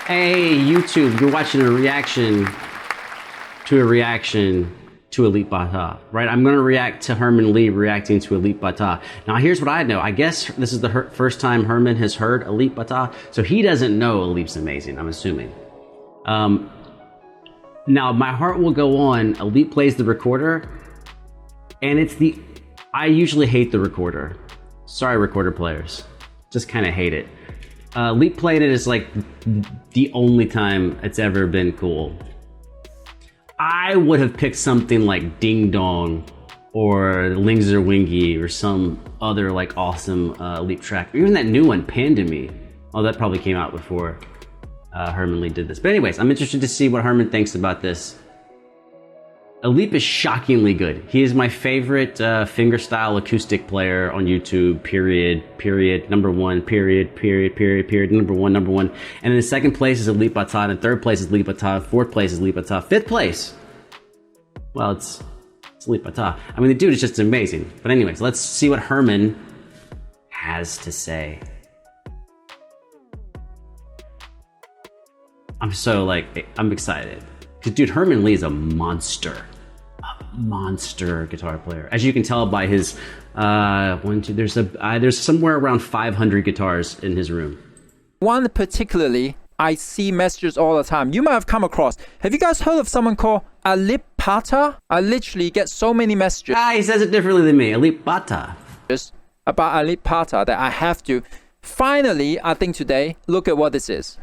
Hey, YouTube, you're watching a reaction to Alip Ba Ta, right? I'm going to react to Herman Lee reacting to Alip Ba Ta. Now, here's what I know. I guess this is the first time Herman has heard Alip Ba Ta, so he doesn't know Alip's amazing, I'm assuming. Now, my heart will go on. Alip plays the recorder, and I usually hate the recorder. Sorry, recorder players. Just kind of hate it. Alip played it as like the only time it's ever been cool. I would have picked something like Ding Dong or Lingzer Wingy or some other like awesome Alip track. Or even that new one, Panda Me. Oh, that probably came out before Herman Lee did this. But anyways, I'm interested to see what Herman thinks about this. Alip is shockingly good. He is my favorite fingerstyle acoustic player on YouTube, period, number one, period, number one. And in the second place is Alip Ba Ta, and in third place is Alip Ba Ta, fourth place is Alip Ba Ta, fifth place, well, it's Alip Ba Ta. I mean, the dude is just amazing. But anyways, let's see what Herman has to say. I'm excited. Because dude, Herman Lee is a monster guitar player. As you can tell by his there's somewhere around 500 guitars in his room. One particularly, I see messages all the time. You might have come across. Have you guys heard of someone called Alip Ba Ta? I literally get so many messages. He says it differently than me. Alip Ba Ta. About Alip Ba Ta that I have to. Finally, I think today, look at what this is.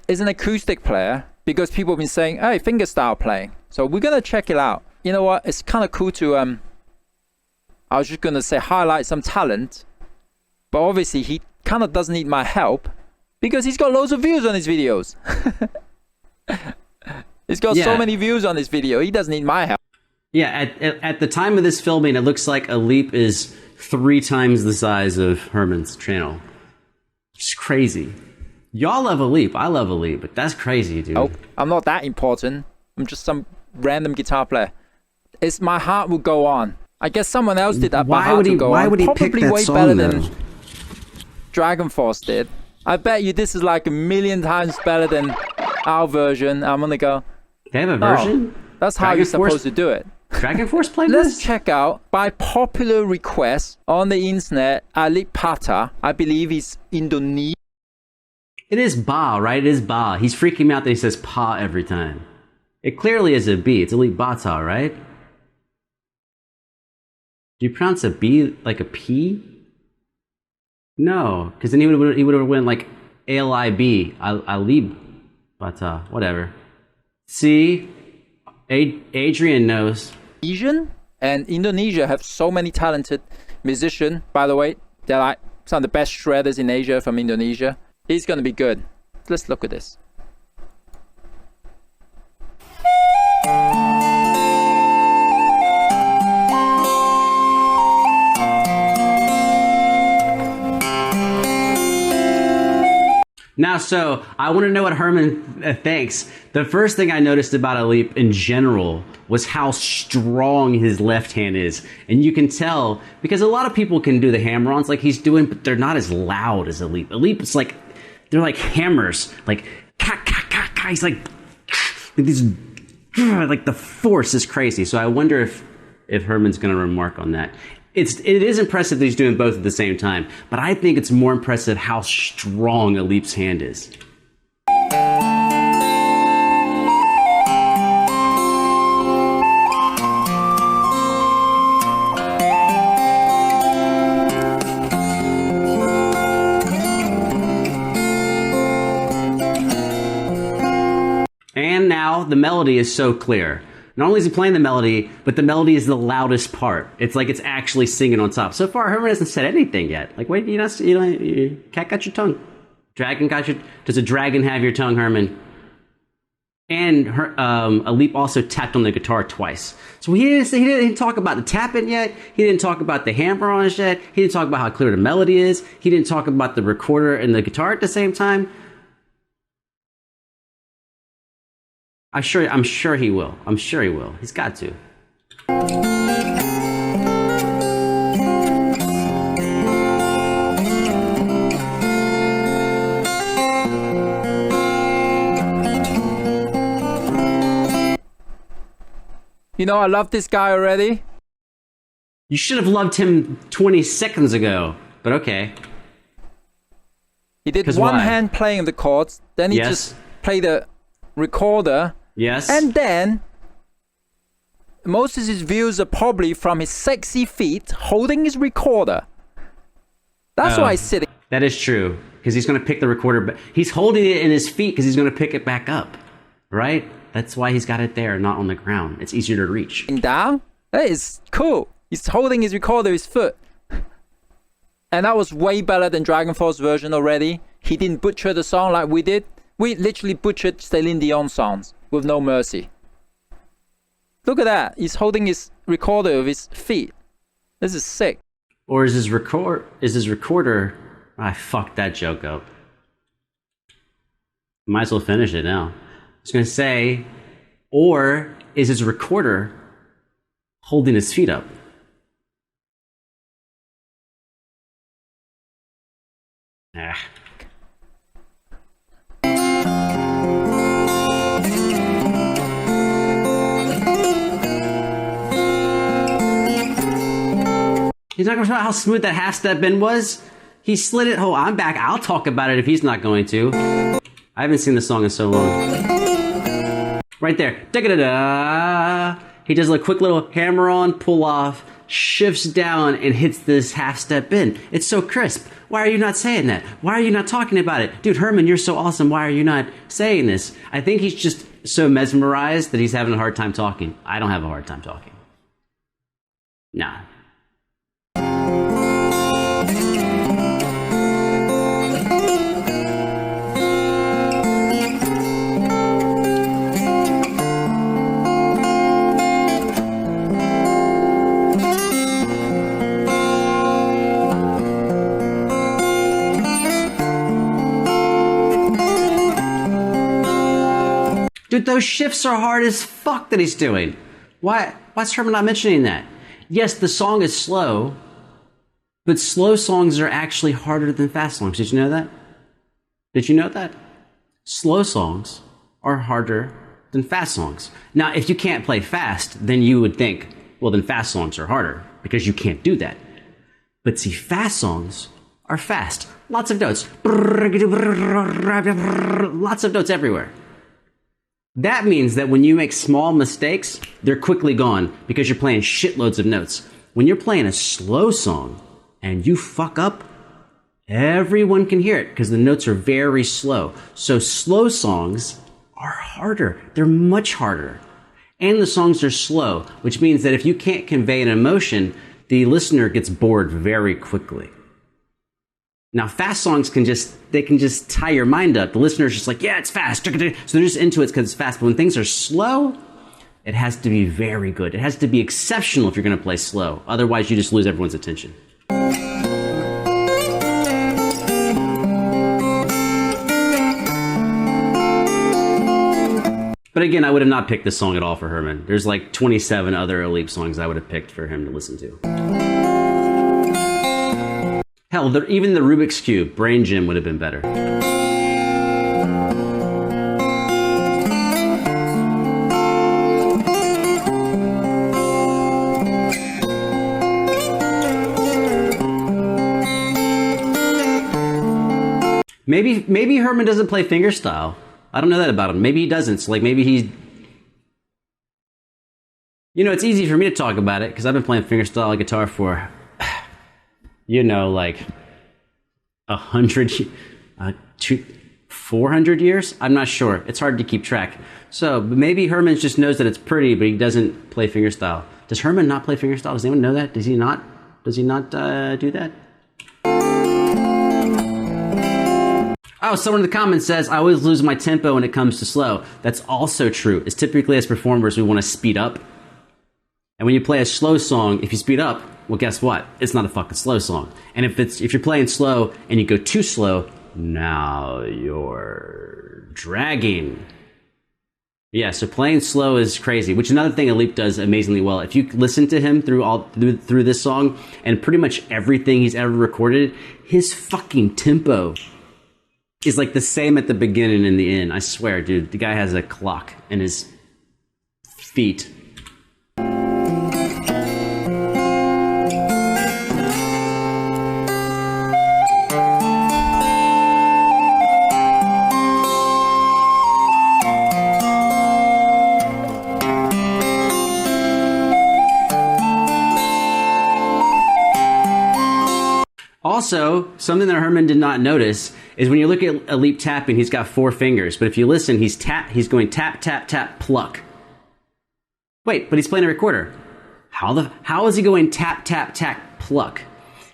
It's an acoustic player. Because people have been saying, hey, fingerstyle playing. So we're going to check it out. You know what? It's kind of cool to, I was just going to say highlight some talent. But obviously he kind of doesn't need my help. Because he's got loads of views on his videos. He's got so many views on this video. He doesn't need my help. Yeah, at the time of this filming, it looks like Alip is 3 times the size of Herman's channel. It's crazy. Y'all love Alip. I love Alip, but that's crazy, dude. Oh, I'm not that important. I'm just some random guitar player. My heart will go on. I guess someone else did that. Why would he pick that way song, better though? than DragonForce did. I bet you this is like 1,000,000 times better than our version. I'm gonna go. They have a version? That's how you're supposed to do it. DragonForce played Let's this? check out, by popular request on the internet, Alip Ba Ta. I believe he's Indonesian. It is Ba, right? It is Ba. He's freaking me out that he says Pa every time. It clearly is a B. It's Alip Ba Ta, right? Do you pronounce a B like a P? No, because then he would have went like A-L-I-B. Alip Ba Ta, whatever. See? Adrian knows. Asian and Indonesia have so many talented musicians. By the way, they're like some of the best shredders in Asia from Indonesia. He's going to be good. Let's look at this. Now, so I want to know what Herman thinks. The first thing I noticed about Alip in general was how strong his left hand is. And you can tell, because a lot of people can do the hammer-ons like he's doing, but they're not as loud as Alip. Alip, it's like, they're like hammers, like, he's like these, like the force is crazy. So I wonder if Herman's going to remark on that. It is impressive that he's doing both at the same time, but I think it's more impressive how strong Alip's hand is. And now the melody is so clear. Not only is he playing the melody, but the melody is the loudest part. It's like it's actually singing on top. So far, Herman hasn't said anything yet. Like, wait, cat got your tongue. Dragon got your. Does a dragon have your tongue, Herman? And Alip also tapped on the guitar twice. So he didn't talk about the tapping yet. He didn't talk about the hammer-ons yet. He didn't talk about how clear the melody is. He didn't talk about the recorder and the guitar at the same time. I'm sure he will. I'm sure he will. He's got to. You know, I love this guy already. You should have loved him 20 seconds ago, but okay. He did 'Cause one why? hand playing the chords, then he Yes. just played the recorder, Yes. and then most of his views are probably from his sexy feet holding his recorder. That's why he's sitting. That is true, because he's going to pick the recorder back. He's holding it in his feet because he's going to pick it back up, right? That's why he's got it there, not on the ground. It's easier to reach. Down. That is cool. He's holding his recorder with his foot. And that was way better than DragonForce version already. He didn't butcher the song like we did. We literally butchered Celine Dion songs with no mercy. Look at that. He's holding his recorder with his feet. This is sick. Or is his recorder... I fucked that joke up. Might as well finish it now. I was going to say, or is his recorder holding his feet up? Ah. He's not going to talk about how smooth that half-step bend was? He slid it. Oh, I'm back. I'll talk about it if he's not going to. I haven't seen the song in so long. Right there. Da-da-da-da. He does a quick little hammer on, pull off, shifts down, and hits this half-step bend. It's so crisp. Why are you not saying that? Why are you not talking about it? Dude, Herman, you're so awesome. Why are you not saying this? I think he's just so mesmerized that he's having a hard time talking. I don't have a hard time talking. Nah. Dude, those shifts are hard as fuck that he's doing. Why's Herman not mentioning that? Yes, the song is slow, but slow songs are actually harder than fast songs. Did you know that? Did you know that? Slow songs are harder than fast songs. Now, if you can't play fast, then you would think, well, then fast songs are harder because you can't do that. But see, fast songs are fast. Lots of notes. Lots of notes everywhere. That means that when you make small mistakes, they're quickly gone because you're playing shitloads of notes. When you're playing a slow song and you fuck up, everyone can hear it because the notes are very slow. So slow songs are harder. They're much harder. And the songs are slow, which means that if you can't convey an emotion, the listener gets bored very quickly. Now, fast songs can just tie your mind up. The listener's just like, yeah, it's fast. So they're just into it because it's fast. But when things are slow, it has to be very good. It has to be exceptional if you're going to play slow. Otherwise, you just lose everyone's attention. But again, I would have not picked this song at all for Herman. There's like 27 other Alip songs I would have picked for him to listen to. Hell, even the Rubik's Cube, Brain Gym would have been better. Maybe Herman doesn't play fingerstyle. I don't know that about him. Maybe he doesn't. So like maybe he's... You know, it's easy for me to talk about it because I've been playing fingerstyle guitar for... You know, like 400 years? I'm not sure. It's hard to keep track. So maybe Herman just knows that it's pretty, but he doesn't play fingerstyle. Does Herman not play fingerstyle? Does anyone know that? Does he not do that? Oh, someone in the comments says, I always lose my tempo when it comes to slow. That's also true. It's typically as performers, we want to speed up. And when you play a slow song, if you speed up, well, guess what? It's not a fucking slow song. And if you're playing slow and you go too slow, now you're dragging. Yeah, so playing slow is crazy, which is another thing Alip does amazingly well. If you listen to him through this song and pretty much everything he's ever recorded, his fucking tempo is like the same at the beginning and the end. I swear, dude, the guy has a clock in his feet. Also, something that Herman did not notice is when you look at Alip tapping, he's got 4 fingers. But if you listen, he's going tap, tap, tap, pluck. Wait, but he's playing a recorder. How is he going tap, tap, tap, pluck?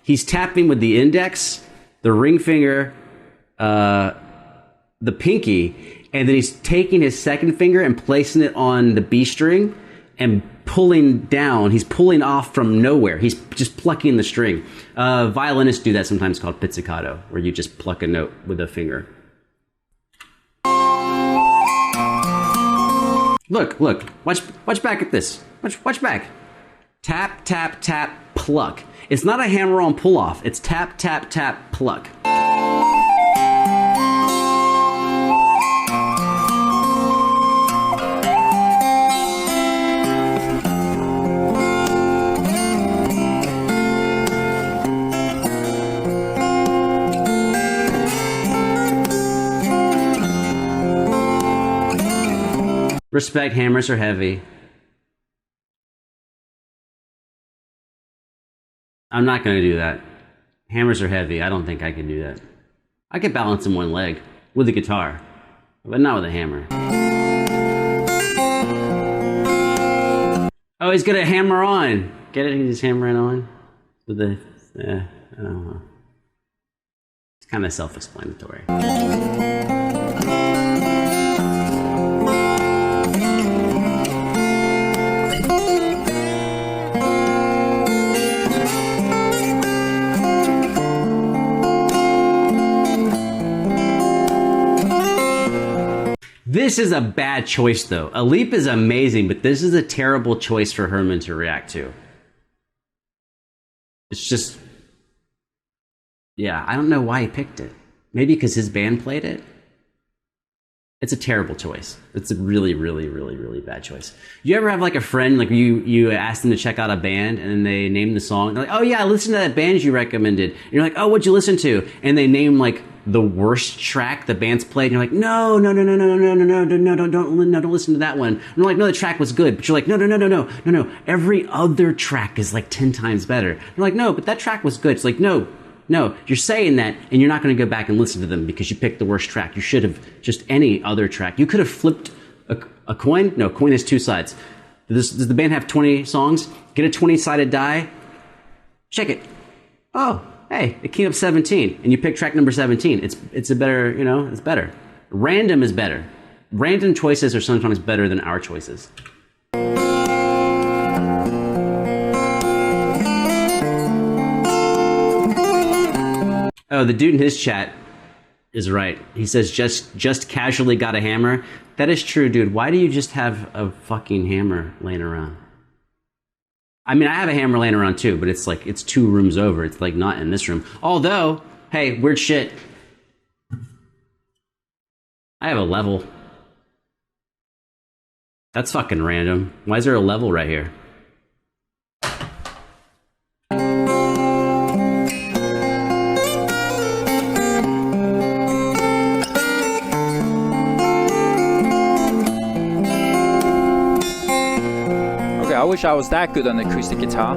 He's tapping with the index, the ring finger, the pinky, and then he's taking his second finger and placing it on the B string and pulling down. He's pulling off from nowhere. He's just plucking the string. Violinists do that sometimes, called pizzicato, where you just pluck a note with a finger. Look. Watch back at this. Watch back. Tap, tap, tap, pluck. It's not a hammer-on pull-off. It's tap, tap, tap, pluck. Respect, hammers are heavy. I'm not going to do that. Hammers are heavy. I don't think I can do that. I could balance in one leg with a guitar, but not with a hammer. Oh, he's got a hammer on. Get it? He's hammering on with the. I don't know. It's kind of self-explanatory. This is a bad choice, though. Alip is amazing, but this is a terrible choice for Herman to react to. It's just... yeah, I don't know why he picked it. Maybe because his band played it? It's a terrible choice. It's a really, really, really, really bad choice. You ever have like a friend, like you ask them to check out a band and then they name the song? They're like, oh yeah, I listened to that band you recommended. And you're like, oh, what'd you listen to? And they name like the worst track the band's played. And you're like, no, don't listen to that one. And they're like, no, the track was good. But you're like, no. Every other track is like 10 times better. You're like, no, but that track was good. It's like, no, you're saying that, and you're not going to go back and listen to them because you picked the worst track. You should have just any other track. You could have flipped a coin. No, coin has 2 sides. Does the band have 20 songs? Get a 20-sided die. Check it. Oh, hey, it came up 17, and you pick track number 17. It's a better, it's better. Random is better. Random choices are sometimes better than our choices. Oh, the dude in his chat is right. He says, just casually got a hammer. That is true, dude. Why do you just have a fucking hammer laying around? I mean, I have a hammer laying around too, but it's like, it's 2 rooms over. It's like not in this room. Although, hey, weird shit. I have a level. That's fucking random. Why is there a level right here? I wish I was that good on acoustic guitar.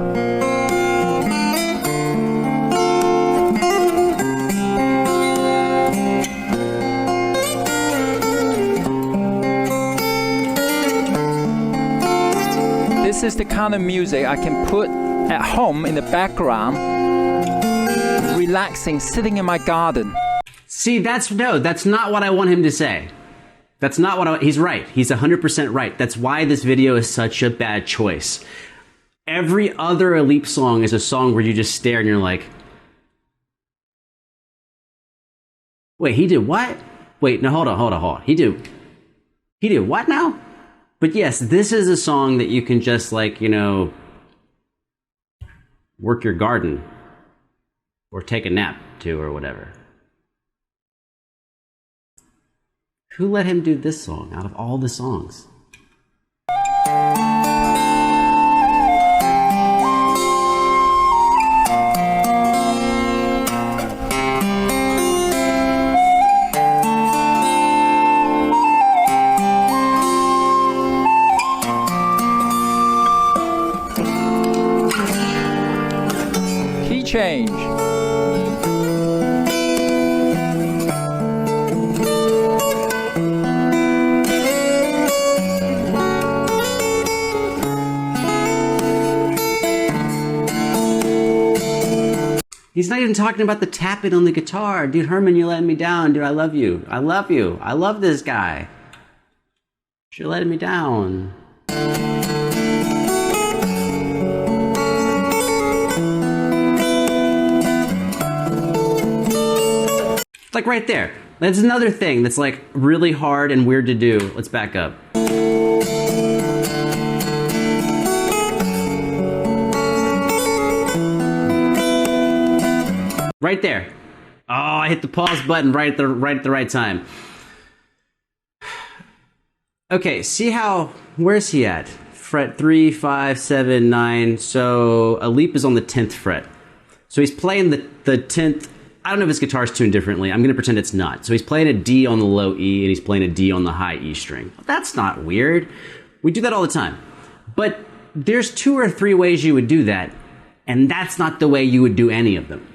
This is the kind of music I can put at home in the background, relaxing, sitting in my garden. See, that's not what I want him to say. That's not what he's right. He's 100% right. That's why this video is such a bad choice. Every other Alip song is a song where you just stare and you're like, wait, he did what? Wait, no, hold on. He did what now? But yes, this is a song that you can just like, work your garden or take a nap to or whatever. Who let him do this song out of all the songs? Key change. He's not even talking about the tapping on the guitar. Dude, Herman, you're letting me down. Dude, I love you. I love you. I love this guy. You're letting me down. Like right there. That's another thing that's like really hard and weird to do. Let's back up. Right there. Oh, I hit the pause button right at the right time. Okay, see how, where's he at? Fret 3, 5, 7, 9. So Alip is on the 10th fret. So he's playing the 10th. I don't know if his guitar's tuned differently. I'm going to pretend it's not. So he's playing a D on the low E and he's playing a D on the high E string. That's not weird. We do that all the time. But there's 2 or 3 ways you would do that, and that's not the way you would do any of them.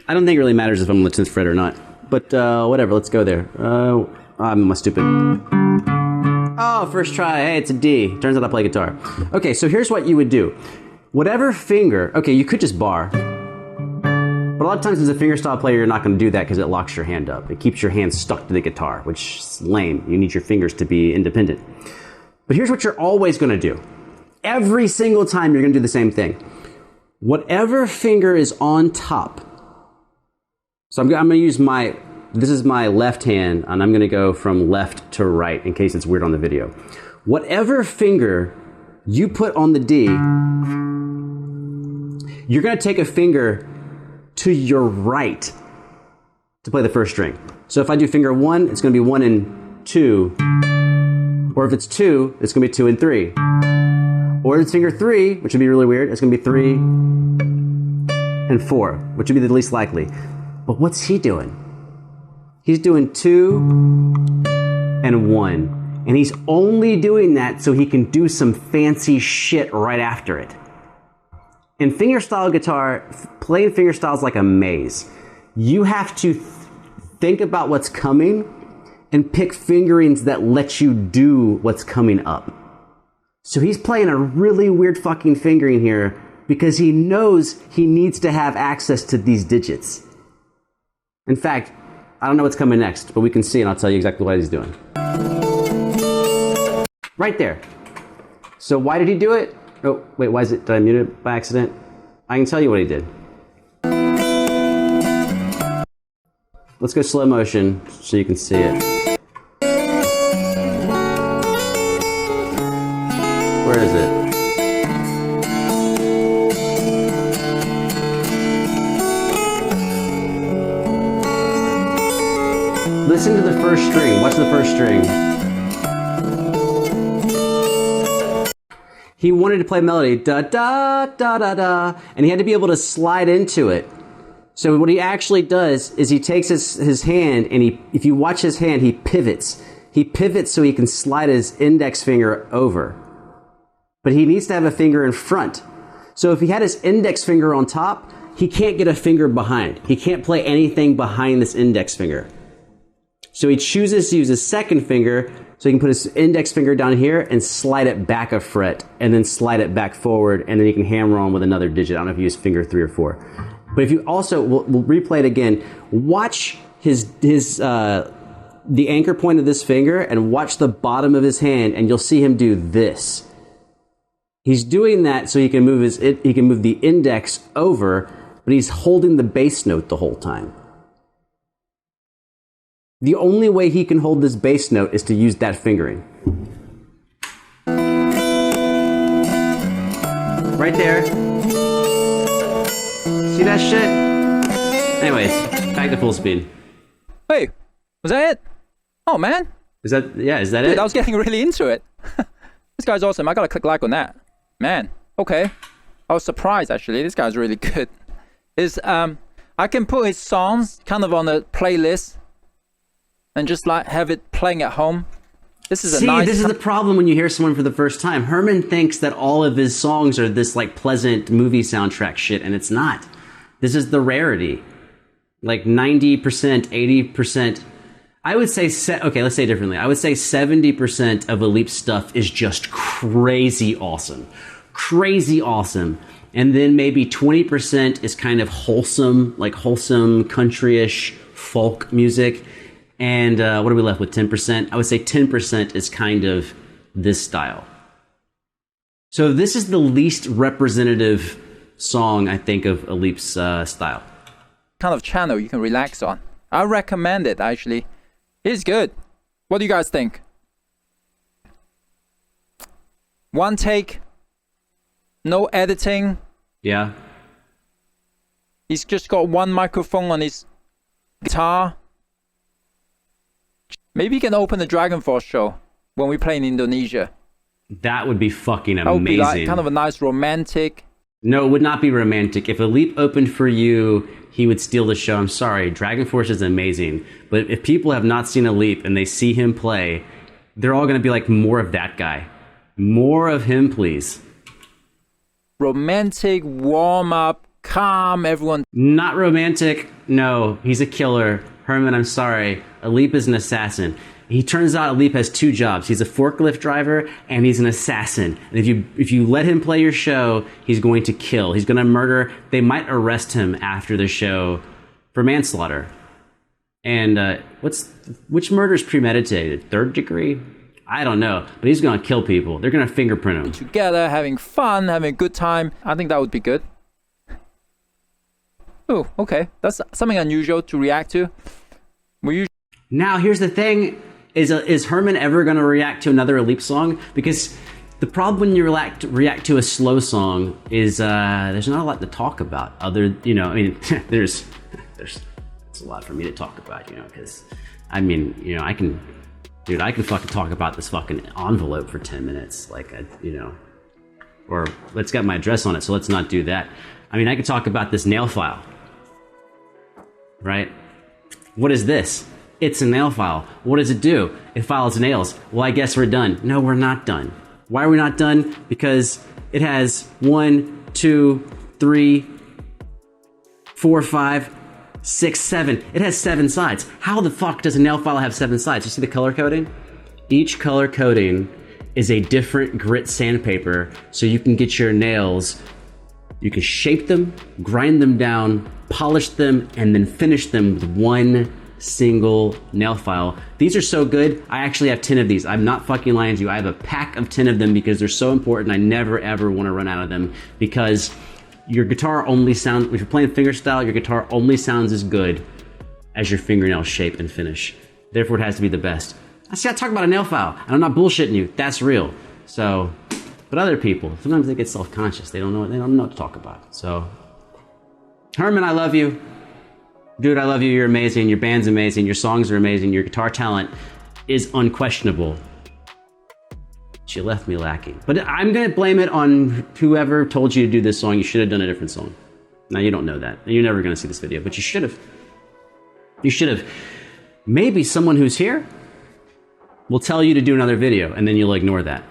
I don't think it really matters if I'm on the 10th fret or not. But whatever, let's go there. I'm stupid. Oh, first try. Hey, it's a D. Turns out I play guitar. Okay, so here's what you would do. Whatever finger... Okay, you could just bar. But a lot of times as a fingerstyle player, you're not going to do that because it locks your hand up. It keeps your hand stuck to the guitar, which is lame. You need your fingers to be independent. But here's what you're always going to do. Every single time you're going to do the same thing. Whatever finger is on top. So I'm going to use my... This is my left hand, and I'm going to go from left to right in case it's weird on the video. Whatever finger you put on the D, you're going to take a finger to your right to play the first string. So if I do finger 1, it's going to be 1 and 2. Or if it's 2, it's going to be 2 and 3. Or if it's finger 3, which would be really weird, it's going to be 3 and 4, which would be the least likely. But what's he doing? He's doing 2 and 1. And he's only doing that so he can do some fancy shit right after it. In fingerstyle guitar, playing fingerstyle is like a maze. You have to think about what's coming and pick fingerings that let you do what's coming up. So he's playing a really weird fucking fingering here because he knows he needs to have access to these digits. In fact, I don't know what's coming next, but we can see and I'll tell you exactly what he's doing. Right there. So why did he do it? Oh, wait, why is it? Did I mute it by accident? I can tell you what he did. Let's go slow motion so you can see it. Where is it? Listen to the first string. Watch the first string. He wanted to play melody, da da da da da, and he had to be able to slide into it. So what he actually does is he takes his hand and if you watch his hand, he pivots. He pivots so he can slide his index finger over. But he needs to have a finger in front. So if he had his index finger on top, he can't get a finger behind. He can't play anything behind this index finger. So he chooses to use his second finger so he can put his index finger down here and slide it back a fret and then slide it back forward, and then he can hammer on with another digit. I don't know if you use finger 3 or 4. But if you also, we'll replay it again, watch the anchor point of this finger and watch the bottom of his hand, and you'll see him do this. He's doing that so he can move the index over, but he's holding the bass note the whole time. The only way he can hold this bass note is to use that fingering. Right there. See that shit? Anyways, back to full speed. Hey, was that it? Oh man. Is that Dude, it? I was getting really into it. This guy's awesome. I gotta click like on that. Man, okay. I was surprised actually. This guy's really good. I can put his songs kind of on a playlist and just like have it playing at home. This is this is the problem when you hear someone for the first time. Herman thinks that all of his songs are this like pleasant movie soundtrack shit, and it's not. This is the rarity. Like 90%, 80%. I would say, okay, let's say it differently. I would say 70% of Alip's stuff is just crazy awesome. Crazy awesome. And then maybe 20% is kind of wholesome, like wholesome country-ish folk music. And what are we left with? 10%? I would say 10% is kind of this style. So this is the least representative song, I think, of Alip's style. Kind of channel you can relax on. I recommend it, actually. It's good. What do you guys think? One take, no editing. Yeah. He's just got one microphone on his guitar. Maybe he can open the DragonForce show when we play in Indonesia. That would be fucking amazing. That would be like kind of a nice romantic. No, it would not be romantic. If Alip opened for you, he would steal the show. I'm sorry, DragonForce is amazing. But if people have not seen Alip and they see him play, they're all going to be like, more of that guy. More of him, please. Romantic, warm up, calm, everyone. Not romantic. No, he's a killer. Herman, I'm sorry. Alip is an assassin. He turns out Alip has two jobs. He's a forklift driver and he's an assassin. And if you let him play your show, he's going to kill. He's going to murder. They might arrest him after the show for manslaughter. And which murder is premeditated? Third degree? I don't know. But he's going to kill people. They're going to fingerprint him. Together, having fun, having a good time. I think that would be good. Oh, okay. That's something unusual to react to. Now, here's the thing. Is Herman ever going to react to another Alip song? Because the problem when you react to a slow song is there's not a lot to talk about. There's a lot for me to talk about, because I can fucking talk about this fucking envelope for 10 minutes, or let's get my address on it, so let's not do that. I could talk about this nail file, right? What is this? It's a nail file. What does it do? It files nails. Well, I guess we're done. No, we're not done. Why are we not done? Because it has 1, 2, 3, 4, 5, 6, 7. It has 7 sides. How the fuck does a nail file have 7 sides? You see the color coding? Each color coding is a different grit sandpaper, so you can get your nails, you can shape them, grind them down, polish them, and then finish them with one single nail file. These are so good. I actually have 10 of these. I'm not fucking lying to you. I have a pack of 10 of them because they're so important. I never ever want to run out of them, because your guitar only sounds, if you're playing fingerstyle, your guitar only sounds as good as your fingernail shape and finish. Therefore, it has to be the best. I see, I talk about a nail file, and I'm not bullshitting you. That's real. So, but other people, sometimes they get self-conscious. They don't know what to talk about. So, Herman, I love you. Dude, I love you. You're amazing. Your band's amazing. Your songs are amazing. Your guitar talent is unquestionable. She left me lacking. But I'm going to blame it on whoever told you to do this song. You should have done a different song. Now, you don't know that. You're never going to see this video, but you should have. You should have. Maybe someone who's here will tell you to do another video, and then you'll ignore that.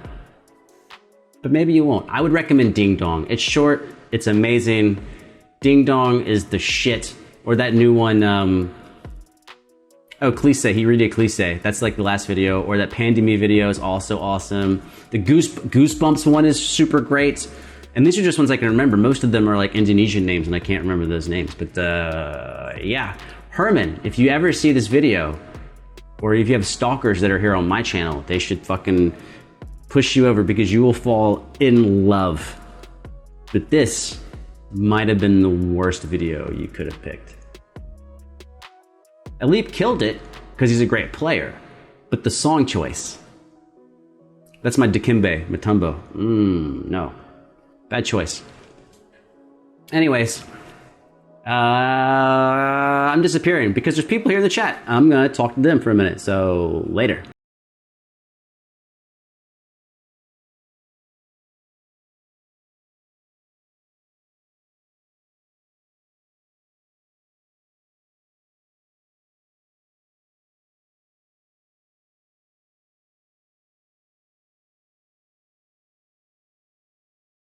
But maybe you won't. I would recommend Ding Dong. It's short. It's amazing. Ding Dong is the shit. Or that new one, Cliché, he redid Cliché. That's like the last video. Or that Pandemic video is also awesome. The Goosebumps one is super great. And these are just ones I can remember. Most of them are like Indonesian names, and I can't remember those names. But yeah, Herman, if you ever see this video, or if you have stalkers that are here on my channel, they should fucking push you over, because you will fall in love. But this might have been the worst video you could have picked. Alip killed it because he's a great player, but the song choice, that's my Dikembe Mutombo. No, bad choice. Anyways, I'm disappearing because there's people here in the chat. I'm gonna talk to them for a minute, so later.